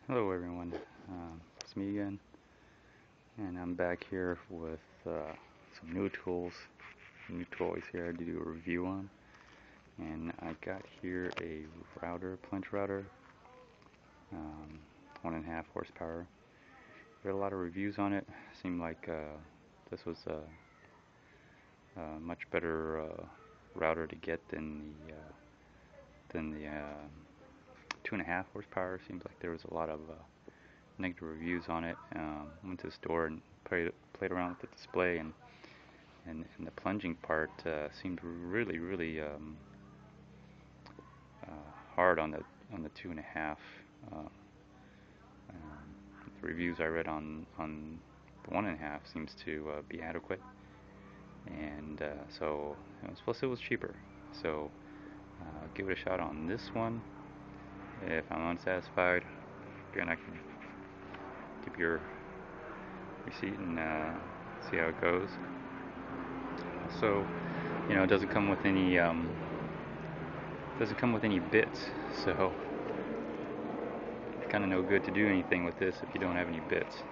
Hello everyone, it's me again, and I'm back here with some new tools, new toys here to do a review on. And I got here a router, Plunge router, 1.5 horsepower. Read a lot of reviews on it. Seemed like this was a much better router to get than the 2.5 horsepower. Seems like there was a lot of negative reviews on it. Went to the store and played around with the display, and the plunging part seemed really hard on the 2.5. The reviews I read on the 1.5 seems to be adequate, and so plus it was cheaper. So give it a shot on this one. If I'm unsatisfied, again I can keep your receipt and see how it goes. So, it doesn't come with any bits. So, it's kind of no good to do anything with this if you don't have any bits,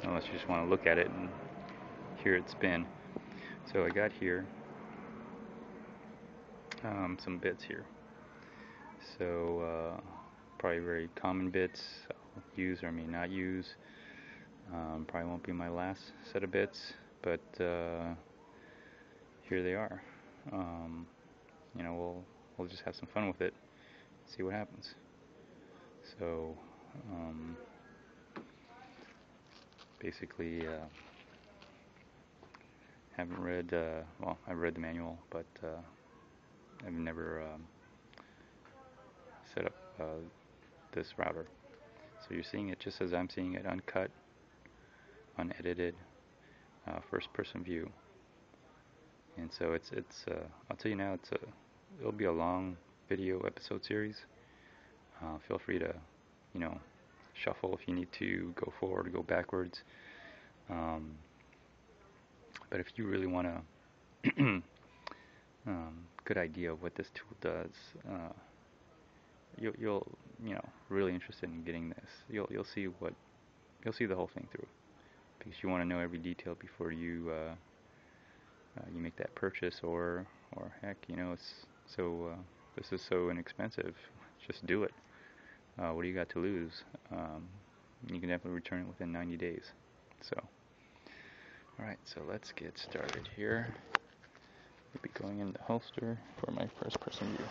unless you just want to look at it and hear it spin. So I got here some bits here. So probably very common bits I'll use or may not use. Probably won't be my last set of bits, but here they are. We'll just have some fun with it, see what happens. So basically, haven't read. Well, I've read the manual, but I've never set up this router. So you're seeing it just as I'm seeing it, uncut, unedited, first-person view. And so it's I'll tell you now, it'll be a long video episode series. Feel free to, shuffle if you need to, go forward, go backwards. But if you really want a good idea of what this tool does, you'll really interested in getting this. You'll see the whole thing through, because you want to know every detail before you make that purchase, or heck, this is so inexpensive, just do it. What do you got to lose? You can definitely return it within 90 days. So, alright, so let's get started here. We'll be going in the holster for my first person view.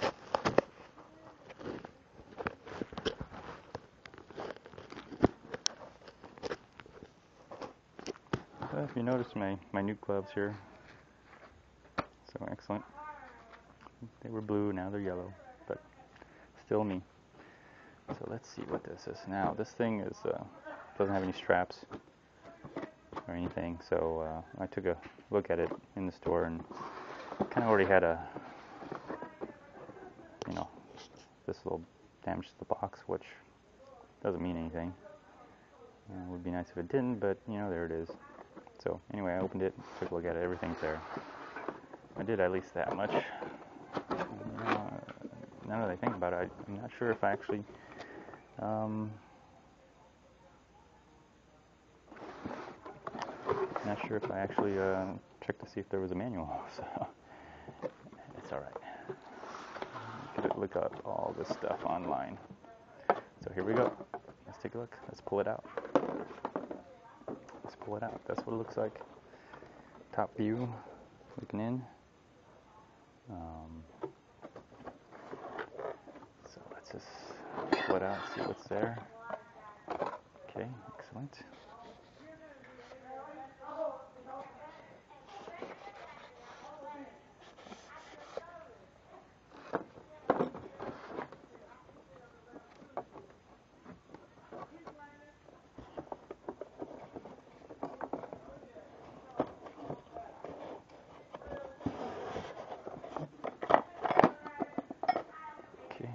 So if you notice my new gloves here, so excellent. They were blue, now they're yellow, but still me. So let's see what this is. Now this thing is doesn't have any straps or anything, so I took a look at it in the store and kind of already had this little damage to the box, which doesn't mean anything. It would be nice if it didn't, but there it is. So anyway, I opened it, took a look at it, everything's there. I did at least that much. Now that I think about it, I'm not sure if I actually checked to see if there was a manual, so it's alright. Could look up all this stuff online. So here we go. Let's take a look. Let's pull it out. That's what it looks like. Top view, looking in. So let's just pull it out, see what's there. Okay, excellent. Okay.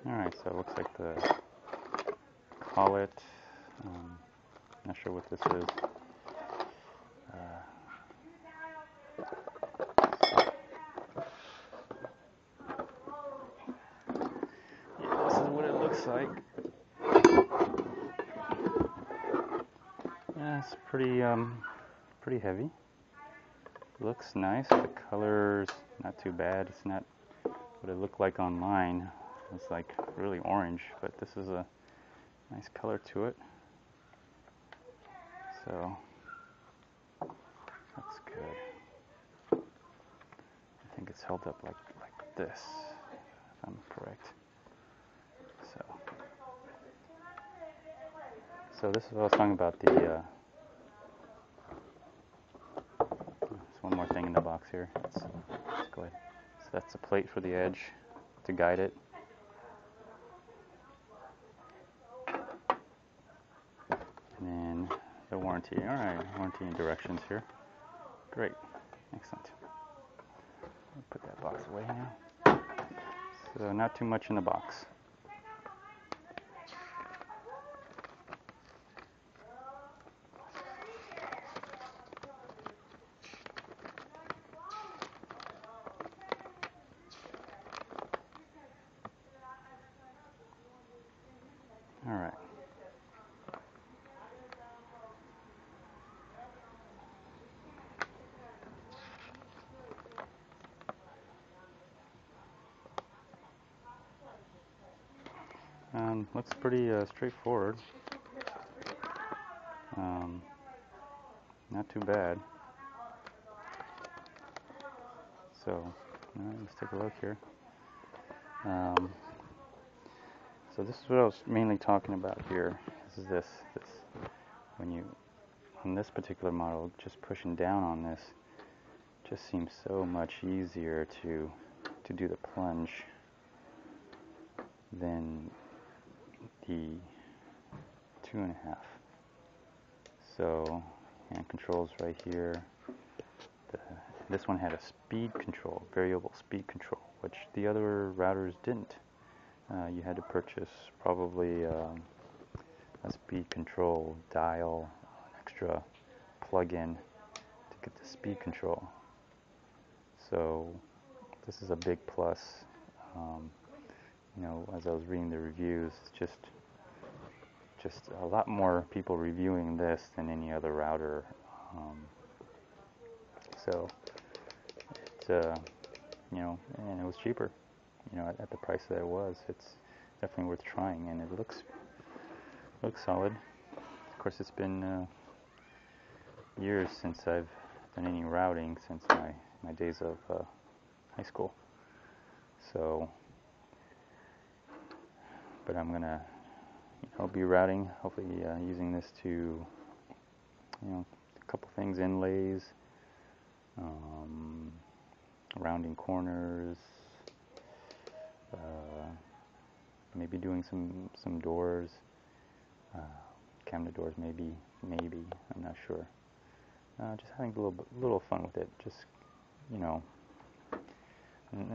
Alright, so it looks like the collet, not sure what this is. it's pretty heavy. Looks nice. The color's not too bad. It's not what it looked like online. It's like really orange, but this is a nice color to it. So that's good. I think it's held up like this, if I'm correct. So this is what I was talking about. There's one more thing in the box here. Let's go ahead. So that's a plate for the edge to guide it. And then the warranty. All right, warranty and directions here. Great, excellent. I'll put that box away now. So not too much in the box. All right. Looks pretty straightforward. Not too bad. So, all right, let's take a look here. So this is what I was mainly talking about here. This when you on this particular model, just pushing down on this just seems so much easier to do the plunge than the 2.5. So hand controls right here. This one had a speed control, variable speed control, which the other routers didn't. You had to purchase probably a speed control dial, an extra plug-in to get the speed control. So this is a big plus. You know, as I was reading the reviews, it's just a lot more people reviewing this than any other router. So it, you know, and it was cheaper. You know, at the price that it was, it's definitely worth trying, and it looks solid. Of course, it's been years since I've done any routing since my days of high school. So, but I'm gonna, be routing. Hopefully, using this to, a couple things, inlays, rounding corners. Maybe doing some doors, cabinet doors, maybe, I'm not sure. Just having a little fun with it, just, and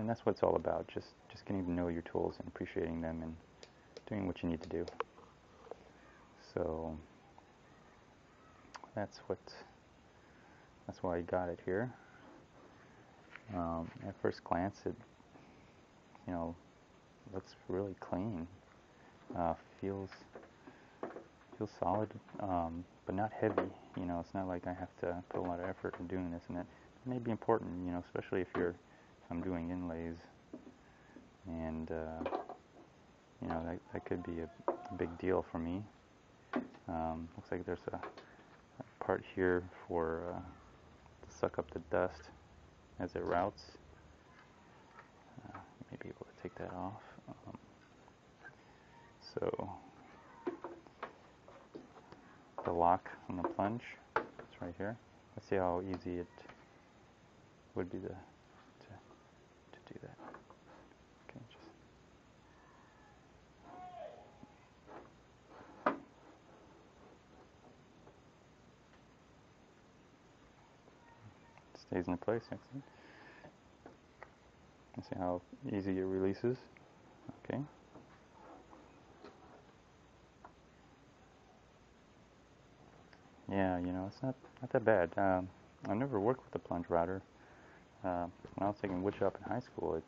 that's what it's all about, just getting to know your tools and appreciating them and doing what you need to do. So that's why I got it here. At first glance, it, looks really clean. Feels solid, but not heavy. It's not like I have to put a lot of effort in doing this, and that may be important. Especially if I'm doing inlays, and that could be a big deal for me. Looks like there's a part here for to suck up the dust as it routes. May be able to take that off. So the lock on the Plunge, it's right here. Let's see how easy it would be to do that. Okay, just stays in place. Excellent. Let's see how easy it releases. Okay. Yeah, it's not that bad. I never worked with a Plunge router. When I was taking woodshop in high school,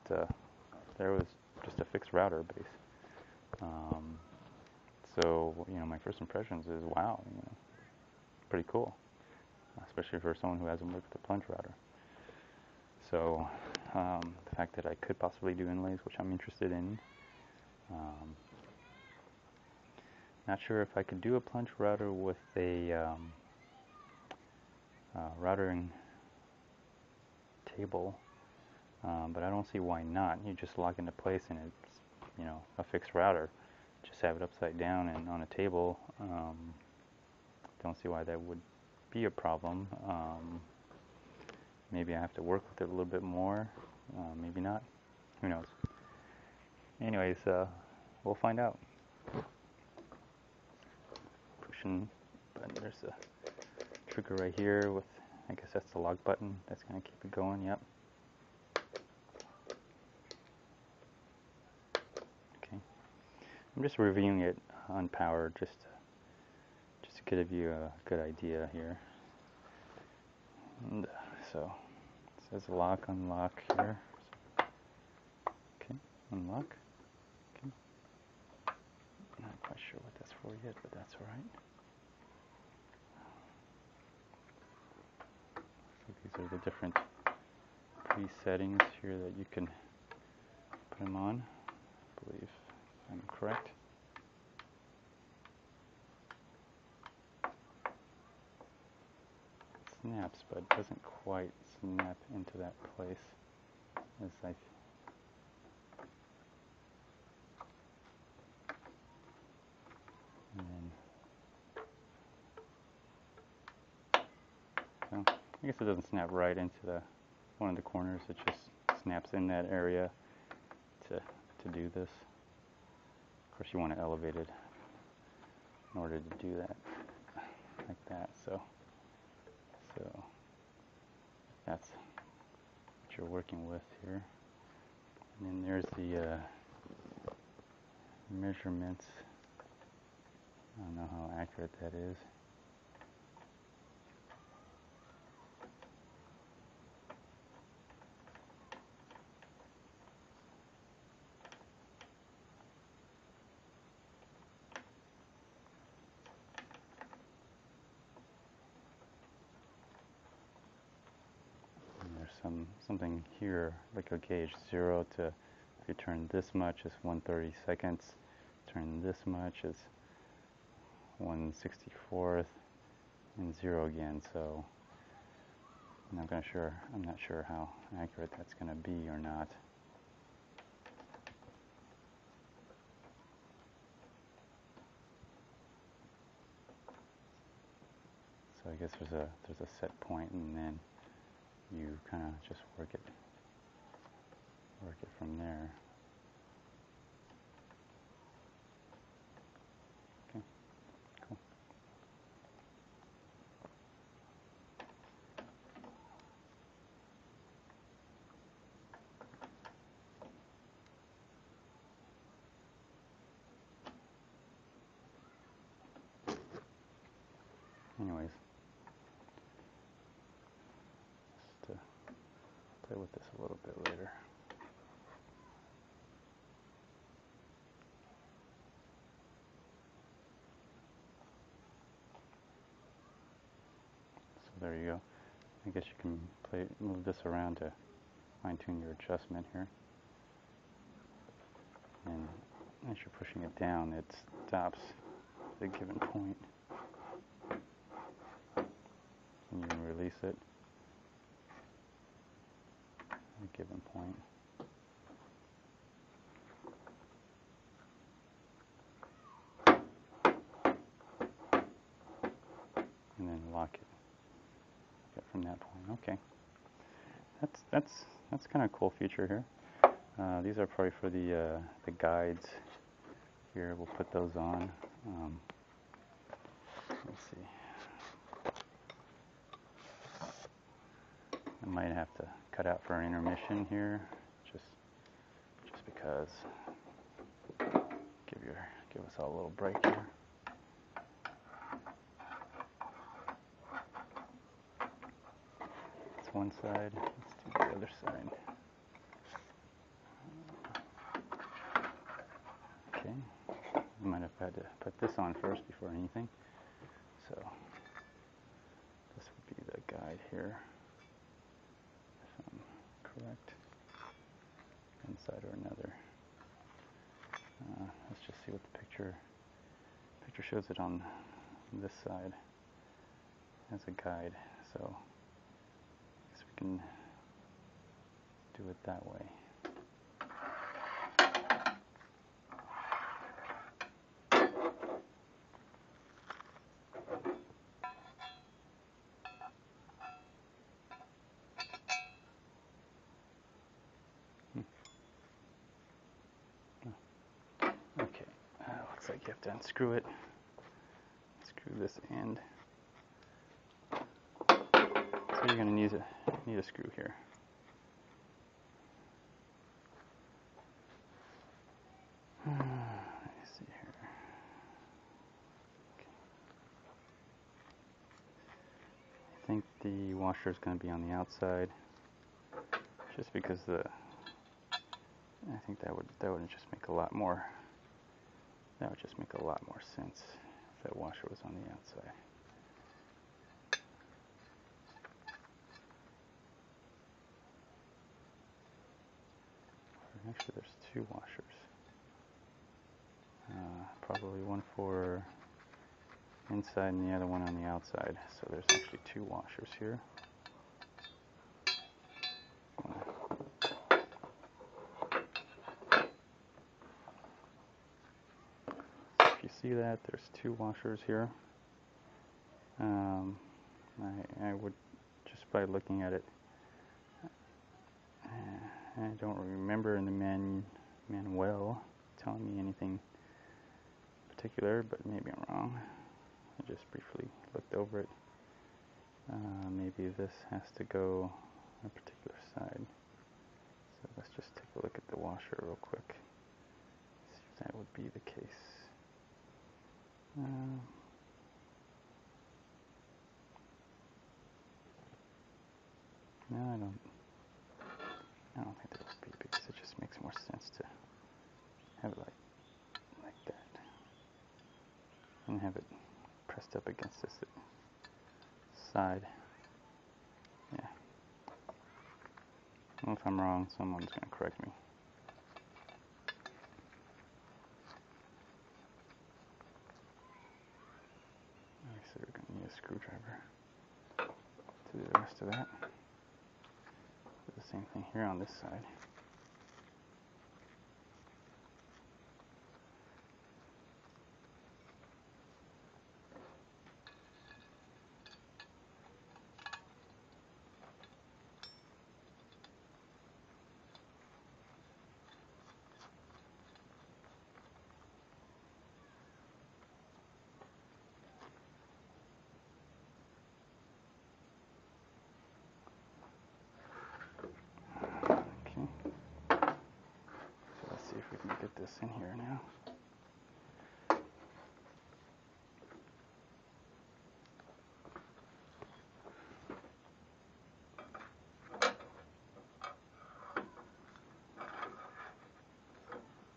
there was just a fixed router base. So my first impressions is wow. pretty cool, especially for someone who hasn't worked with a plunge router. So the fact that I could possibly do inlays, which I'm interested in. Not sure if I could do a plunge router with a routering table, but I don't see why not. You just lock into place and it's, you know, a fixed router. Just have it upside down and on a table. Don't see why that would be a problem. Maybe I have to work with it a little bit more. Maybe not. Who knows? Anyways, we'll find out. Pushing button. There's a trigger right here with, I guess that's the lock button. That's going to keep it going. Yep. Okay. I'm just reviewing it unpowered just to give you a good idea here. And so it says lock, unlock here. Okay, unlock. Okay. I'm not quite sure what that's for yet, but that's alright. So these are the different pre-settings here that you can put them on. I believe I'm correct. Snaps, but it doesn't quite snap into that place as I. And then, so I guess it doesn't snap right into one of the corners. It just snaps in that area to do this. Of course, you want to elevate it in order to do that, like that. So that's what you're working with here. And then there's the measurements. I don't know how accurate that is. Something here, like a gauge, 0 to, if you turn this much is 1/32, turn this much is 1/64, and 0 again. So I'm not sure how accurate that's going to be or not. So I guess there's a set point, and then you kind of just work it from there. Okay, cool. Anyways, just play with this a little bit later. So there you go. I guess you can move this around to fine-tune your adjustment here. And as you're pushing it down, it stops at a given point. And you can release it at a given point. And then lock it from that point. Okay. That's kind of a cool feature here. These are probably for the guides here. We'll put those on. Let's see. I might have to cut out for an intermission here, just because. Give us all a little break here. That's one side. Let's do the other side. Okay. I might have had to put this on first before anything. So here, if I'm correct, one side or another. Let's just see what the picture shows it on this side as a guide. So I guess we can do it that way. Okay, looks like you have to unscrew it. Screw this end. So you're going to need a screw here. Let me see here. Okay. I think the washer is going to be on the outside, just because I think that would just make a lot more. That would just make a lot more sense if that washer was on the outside. Actually, there's two washers. Probably one for inside and the other one on the outside. So there's actually two washers here. If you see that, there's two washers here. I would, just by looking at it, I don't remember in the manual telling me anything particular, but maybe I'm wrong. I just briefly looked over it. Maybe this has to go on a particular side. So let's just take a look at the washer real quick. See if that would be the case. No, I don't think that would be, because it just makes more sense to have it like that, and have it pressed up against this side. Yeah. Well, if I'm wrong, someone's going to correct me. Obviously, we're going to need a screwdriver to do the rest of that. Do the same thing here on this side. Get this in here now.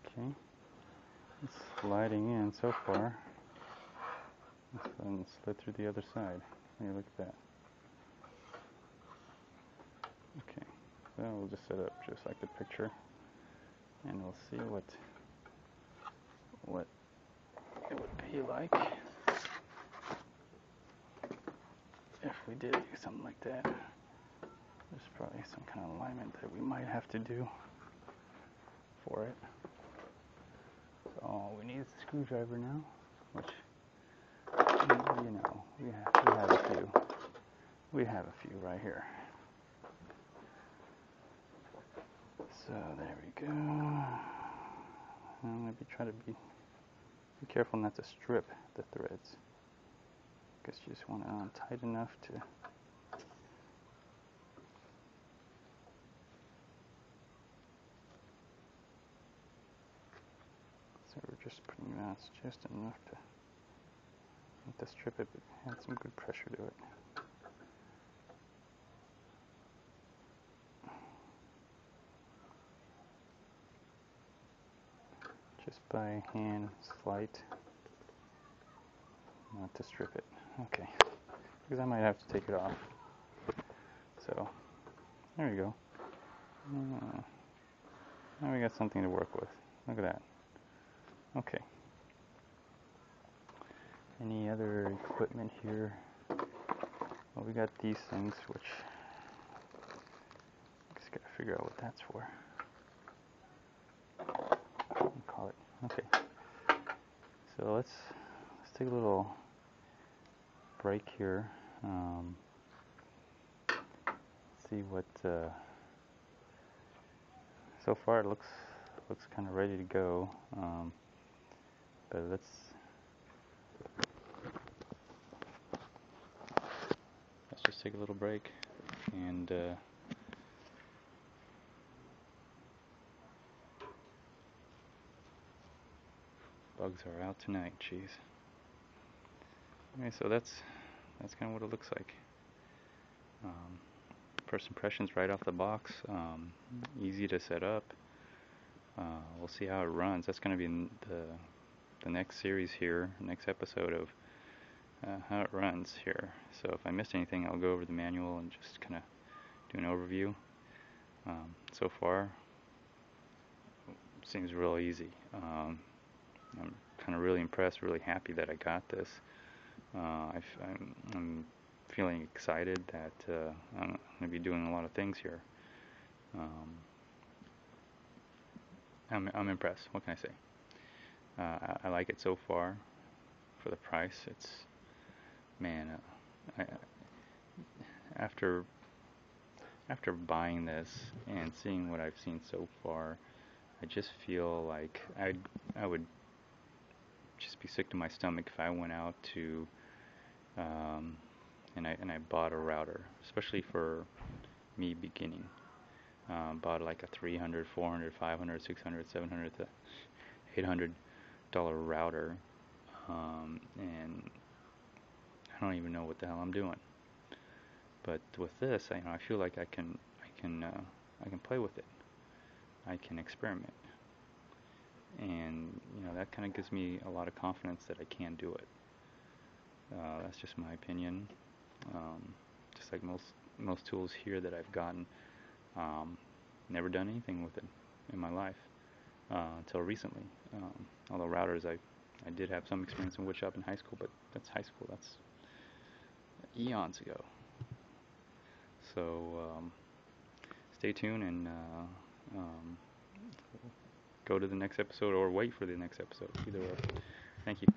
Okay, it's sliding in so far. Let's slid through the other side. Hey, look at that. Okay, so we'll just set up just like the picture, and we'll see what it would be like if we did do something like that. There's probably some kind of alignment that we might have to do for it. So all we need is a screwdriver now, which, you know, we have a few. We have a few right here. So there we go. I'm going to try to be careful not to strip the threads, because you just want it on tight enough to so we're just putting it on just enough to not to strip it, but add some good pressure to it. Just by hand, slight, not to strip it. Okay, because I might have to take it off. So there you go. Now we got something to work with. Look at that. Okay. Any other equipment here? Well, we got these things, which just gotta figure out what that's for. Call it. Okay. So let's take a little break here. See what. So far, it looks kind of ready to go. But let's just take a little break and. Bugs are out tonight, jeez. Okay, so that's kind of what it looks like. First impressions right off the box. Easy to set up. We'll see how it runs. That's going to be the next series here, next episode of how it runs here. So if I missed anything, I'll go over the manual and just kind of do an overview. So far, it seems real easy. I'm kind of really impressed, really happy that I got this. I'm feeling excited that I'm going to be doing a lot of things here. I'm impressed. What can I say? I like it so far. For the price, it's after buying this and seeing what I've seen so far, I just feel like I would just be sick to my stomach if I went out to and I bought a router, especially for me beginning. Bought like a $300, $400, $500, $600, $700 to $800 router, and I don't even know what the hell I'm doing. But with this, I feel like I can play with it. I can experiment, and that kind of gives me a lot of confidence that I can do it. That's just my opinion. Just like most tools here that I've gotten, never done anything with it in my life until recently. Although routers, I did have some experience in woodshop in high school, but that's high school. That's eons ago. So stay tuned and go to the next episode or wait for the next episode. Either way. Thank you.